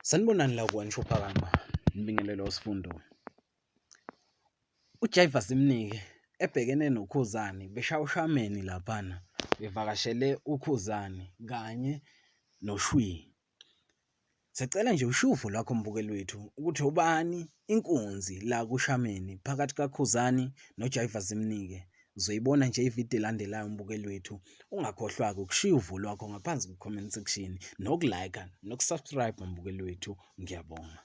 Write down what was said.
Sanibonani la kwaNsho Phakama, imbingelelo yosifundo. uJaiva Simnike ebhekene noKhuzani beshawushameni laphana bevakashele uKhuzani kanye noShwi. Sicela nje ushuvu lwakho mbukeli wethu ukuthi ubani inkunzi la kushameni phakathi kaKhuzani noJaiva Simnike. Uzoyibona nje ividiyo elandelayo mbukeli wethu. Ungakhohlwa-ke ukushiya uvo lwakho ngaphansi ku-comment section nokulike nokusubscribe mbukeli wethu. Ngiyabonga.